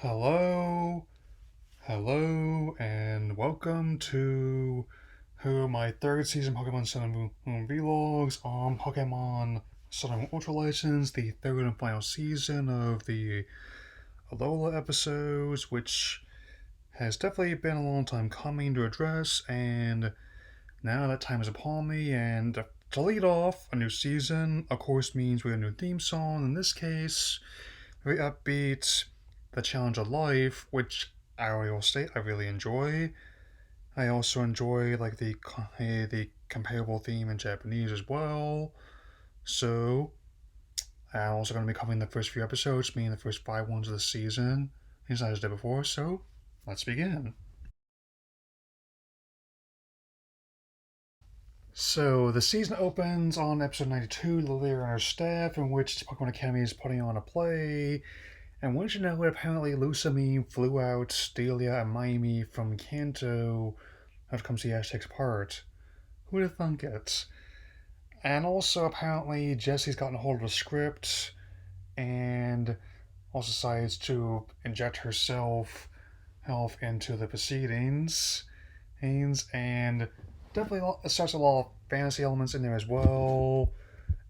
Hello, hello, and welcome to my third season Pokemon Sun and Moon vlogs on Pokemon Sun and Moon Ultra License, the third and final season of the Alola episodes, which has definitely been a long time coming to address, and now that time is upon me, and to lead off a new season, of course, means we have a new theme song. In this case, very upbeat, The Challenge of Life, which I will state I really enjoy. I also enjoy like the comparable theme in Japanese as well. So I'm also going to be covering the first few episodes, meaning the first 5 ones of the season, as I did before. So let's begin. So the season opens on episode 92, Lilia and her staff, in which the Pokemon Academy is putting on a play. And wouldn't you know it, apparently Lusamine flew out Delia and Miami from Kanto to come see Ash takes part. Who'd have thunk it? And also, apparently, Jesse's gotten a hold of the script and also decides to inject herself health into the proceedings. And definitely starts a lot of fantasy elements in there as well.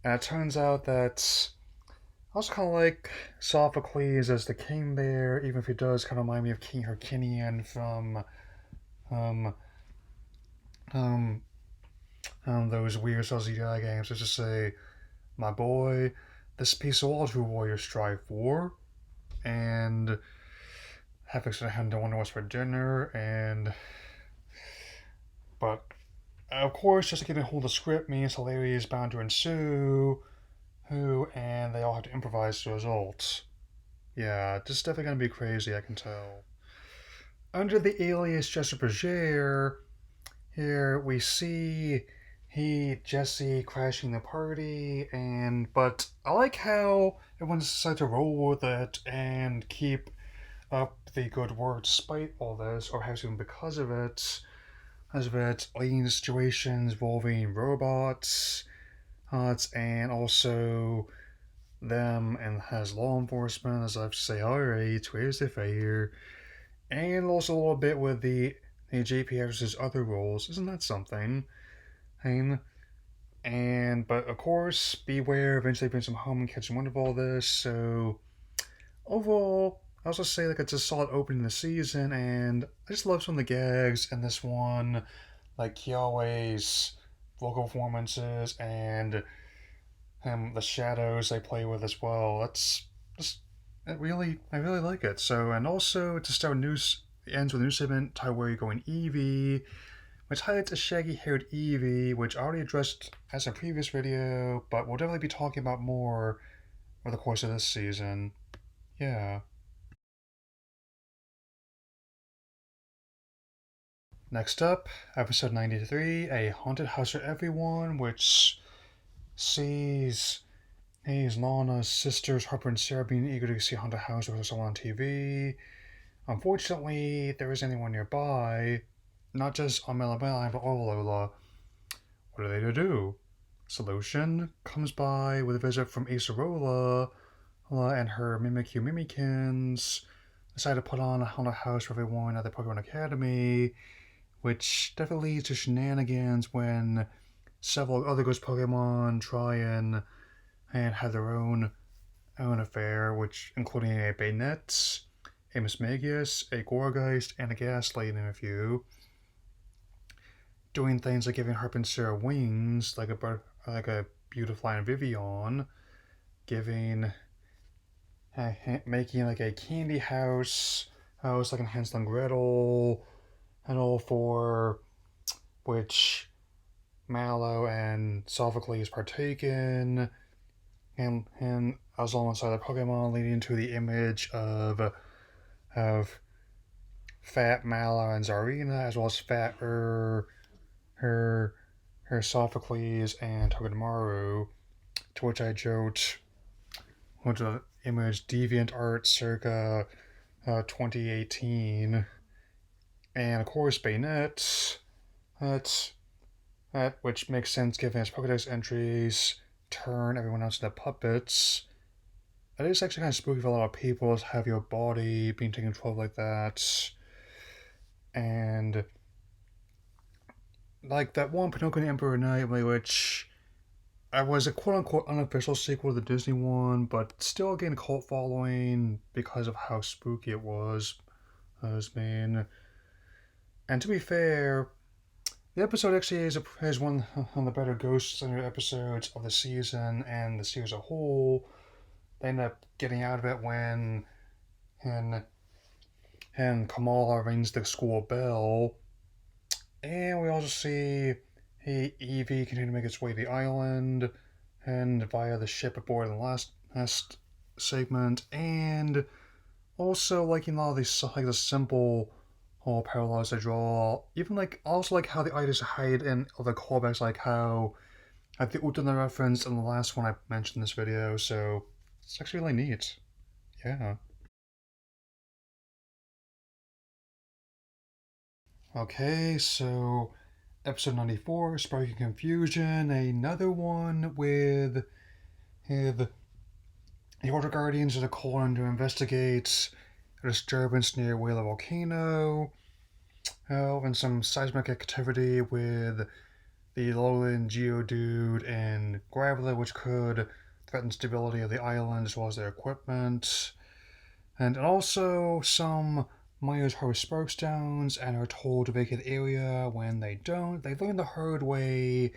And it turns out that I also kind of like Sophocles as the king there, even if he does kind of remind me of King Hercinian from um, um, those weird CGI games. Let's just say, my boy, this piece of wall two warriors strive for, and have to hand to wonder what's for dinner, and but of course, just to get a hold of the script means hilarity is bound to ensue. And they all have to improvise the results. Yeah, this is definitely gonna be crazy. I can tell. Under the alias Jesse Berger, here we see Jesse crashing the party, but I like how everyone decided to roll with it and keep up the good work despite all this, or perhaps even because of it, leading to situations involving robots, and also them and has law enforcement, as I have to say, alright, where's the fire? And also a little bit with the JP actress's other roles. Isn't that something? And, but of course, beware, eventually brings him home and catch wind of all this. So overall, I also say like it's a solid opening the season, and I just love some of the gags in this one, like Kiawe's vocal performances and the shadows they play with as well. That's just I really like it. So, and also to start news, it ends with a new segment, Taiwari going Eevee, which highlights a shaggy-haired Eevee, which I already addressed as a previous video, but we'll definitely be talking about more over the course of this season. Yeah. Next up, episode 93, A Haunted House for Everyone, which sees Lana's sisters, Harper and Sarah, being eager to see Haunted House with someone on TV. Unfortunately, there isn't anyone nearby, not just on Melabella, but Olola. What are they to do? Solution comes by with a visit from Acerola, and her Mimikyu Mimikins decide to put on a haunted house for everyone at the Pokemon Academy, which definitely leads to shenanigans when several other ghost Pokemon try and have their own affair, which including a Bayonet, a Mismagius, a Gourgeist, and a Ghastly, to name a few. Doing things like giving Harp and Sarah wings, like a Beautifly and Vivian, giving, making like a candy house like in Hansel and Gretel, and all for which Mallow and Sophocles partaken, and as alongside the Pokemon, leading to the image of Fat Mallow and Zarina, as well as Fat her Sophocles and Togedemaru, to which I joked with the image Deviant Art circa 2018. And of course, Bayonet, that, which makes sense given its Pokedex entries turn everyone else into puppets. it is actually kind of spooky for a lot of people to have your body being taken control of like that. And like that one Pinocchio and the Emperor Nightmare, which I was a quote-unquote unofficial sequel to the Disney one, but still gained a cult following because of how spooky it was. And to be fair, the episode actually is one of the better Ghost Center episodes of the season and the series as a whole. They end up getting out of it when and Kamala rings the school bell, and we also see Evie continue to make its way to the island, and via the ship aboard in the last segment, and also liking a lot of these like the simple whole parallels they draw. Even like also like how the artists hide in other callbacks, like how at the Utana reference in the last one I mentioned in this video. So it's actually really neat. Yeah. Okay, so episode 94, Sparking Confusion, another one with the Order Guardians that are called in to investigate a disturbance near Whale Volcano, and some seismic activity with the lowland Geodude and Graveler, which could threaten stability of the island as well as their equipment. And also some miners harvest spark stones and are told to vacate the area. When they don't, they learn the hard way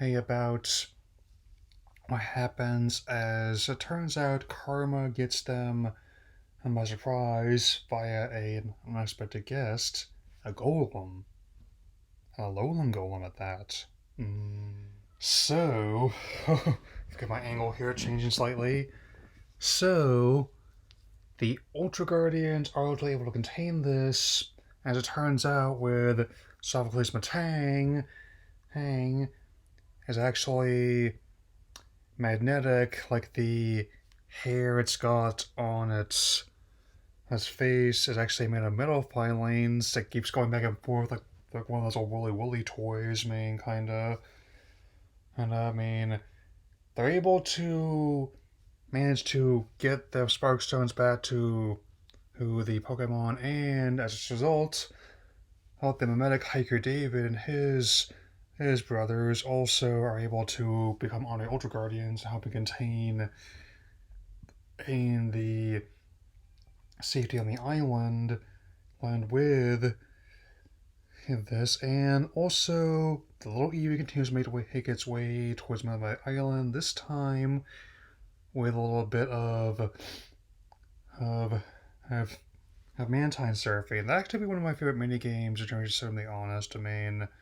about what happens, as it turns out karma gets them by surprise via an unexpected guest, a golem. A lowland golem at that. So, get my angle here changing slightly. So, the Ultra Guardians are able to contain this, as it turns out, with Sophocles Matang Hang is actually magnetic, like the hair it's got on its face is actually made of metal filings that keeps going back and forth like one of those old Woolly Woolly toys, kinda. And they're able to manage to get the Spark Stones back to the Pokemon, and as a result, help the mimetic hiker David and his brothers also are able to become honorary Ultra Guardians, helping contain the safety on the island with this. And also the little Eevee continues to make its way towards Mother Island, this time with a little bit of Mantine surfing. That could be one of my favorite mini games, to be certainly honest. Whatever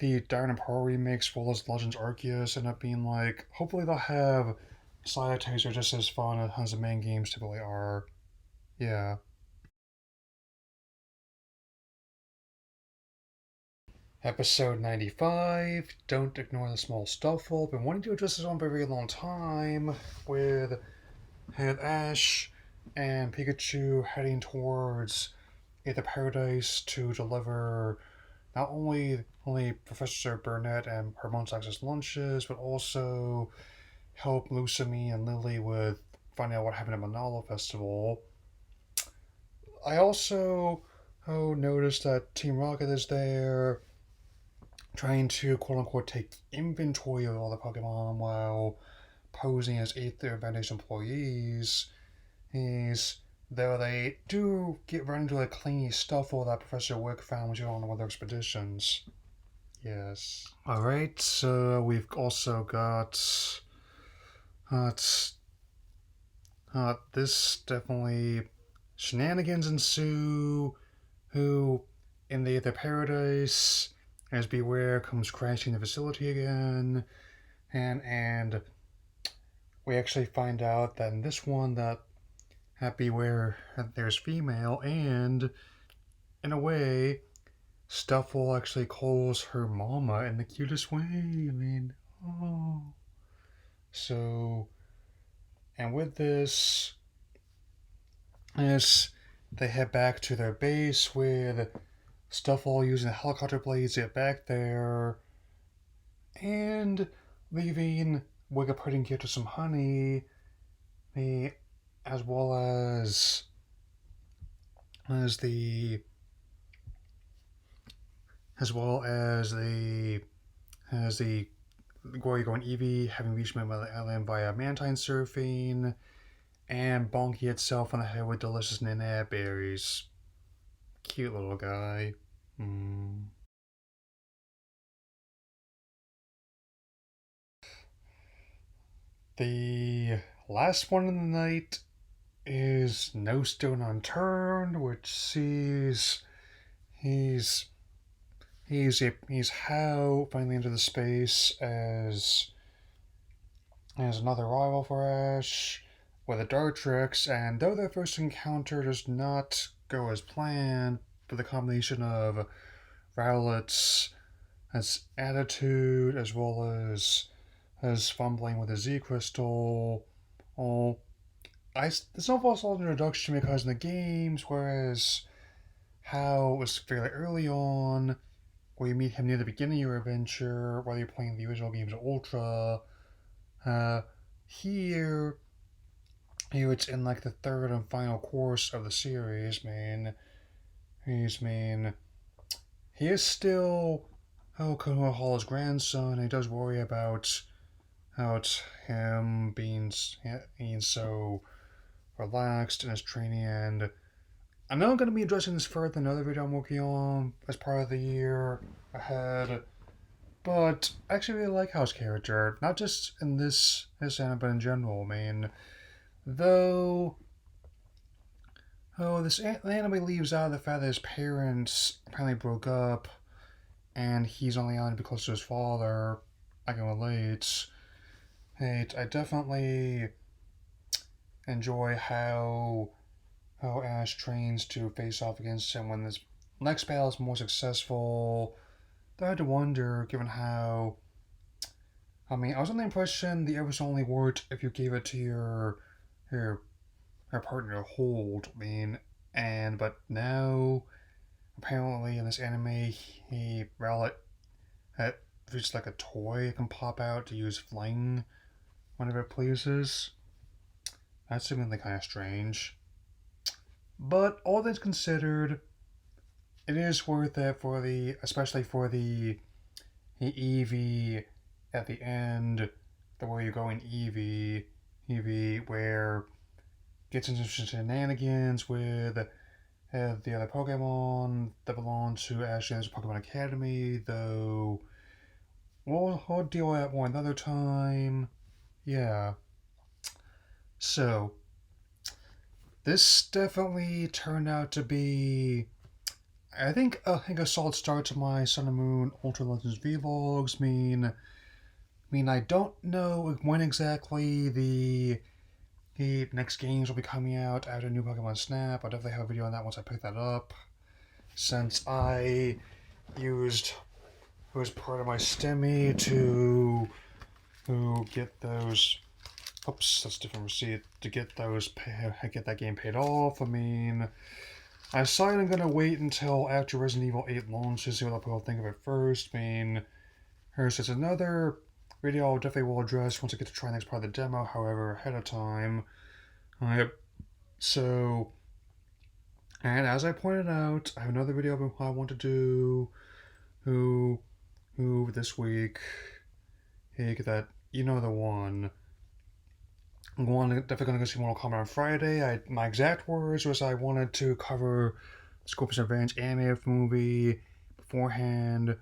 the Darren and Pearl remakes, well as Legends Arceus end up being like, hopefully they'll have side attacks are just as fun as the main games typically are. Yeah. Episode 95, Don't Ignore the Small Stuff. I've been wanting to address this one for a very long time, with Ash and Pikachu heading towards Aether Paradise to deliver not only Professor Burnett and Harmon's access lunches, but also help Lucami and Lily with finding out what happened at Manala Festival. I also noticed that Team Rocket is there, trying to quote unquote take inventory of all the Pokemon while posing as Aether Advantage employees. Though they do run into the clingy stuff all that Professor Wick found when she on one of their expeditions. Yes. Alright, so we've also got this definitely shenanigans ensue, who in the Paradise, as Beware comes crashing the facility again, and we actually find out that in this one that Beware there's female, and in a way Stuffle actually calls her mama in the cutest way. So, and with this, as they head back to their base with Stuffle using the helicopter blades to get back there, and leaving Wikipedia gift to some honey, the as well as the as well as the Gorygo and Eevee having reached my island via Mantine surfing, and bonking itself on the head with delicious nanette berries. Cute little guy. Mm. The last one in the night is No Stone Unturned, which sees he's he's How finally into the space as another rival for Ash with a Dartrix, and though their first encounter does not go as planned, but the combination of Rowlet's attitude as well as fumbling with the Z Crystal, oh, it's not false introduction because in the games, whereas How was fairly early on, where you meet him near the beginning of your adventure, whether you're playing the original games or Ultra. Uh, here, here it's in like the third and final course of the series. Man, he is still Konoha Hall's grandson. And he does worry about him being so relaxed in his training. And I know I'm going to be addressing this further in another video I'm working on as part of the year ahead. But I actually really like How's character, not just in this anime, but in general. Though this anime leaves out the fact that his parents apparently broke up, and he's only on to be close to his father. I can relate. I definitely enjoy how Ash trains to face off against him when this next battle is more successful. I had to wonder, given how. I was under the impression the episode only worked if you gave it to your partner to hold. But now apparently in this anime, he Rowlet that just like a toy can pop out to use fling whenever it pleases. That's seemingly kind of strange. But all things considered, it is worth it especially for the Eevee at the end, the way you go in Eevee, where gets into shenanigans with the other Pokemon that belong to Ash's Pokemon Academy, though we'll deal with that more another time. Yeah. So, this definitely turned out to be, I think a solid start to my Sun and Moon Ultra Legends vlogs. I don't know when exactly the next games will be coming out after New Pokemon Snap. I'll definitely have a video on that once I pick that up. Since I used it was part of my STEMI to get those. Oops, that's a different receipt. To get get that game paid off. I decided I'm gonna wait until after Resident Evil 8 launches to see what people think of it first. Here's just another video I'll definitely will address once I get to try the next part of the demo, however, ahead of time. So, and as I pointed out, I have another video I want to do who this week. Hey, get that, you know the one. Definitely gonna go see Mortal Kombat on Friday. My exact words was I wanted to cover the Scorpion's Revenge animated movie beforehand,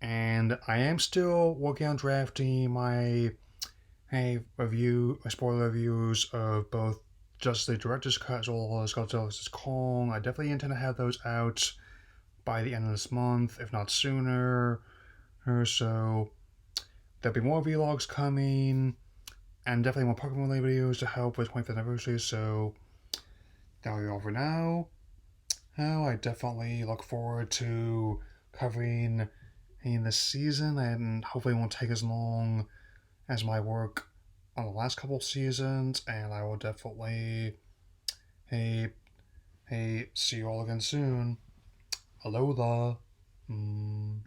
and I am still working on drafting my spoiler reviews of both just the director's cut as well as Godzilla vs. Kong. I definitely intend to have those out by the end of this month, if not sooner. Or so there'll be more vlogs coming, and definitely more Pokemon related videos to help with 25th anniversary. So that'll be all for now. I definitely look forward to covering this season, and hopefully it won't take as long as my work on the last couple seasons. And I will definitely see you all again soon. Alola.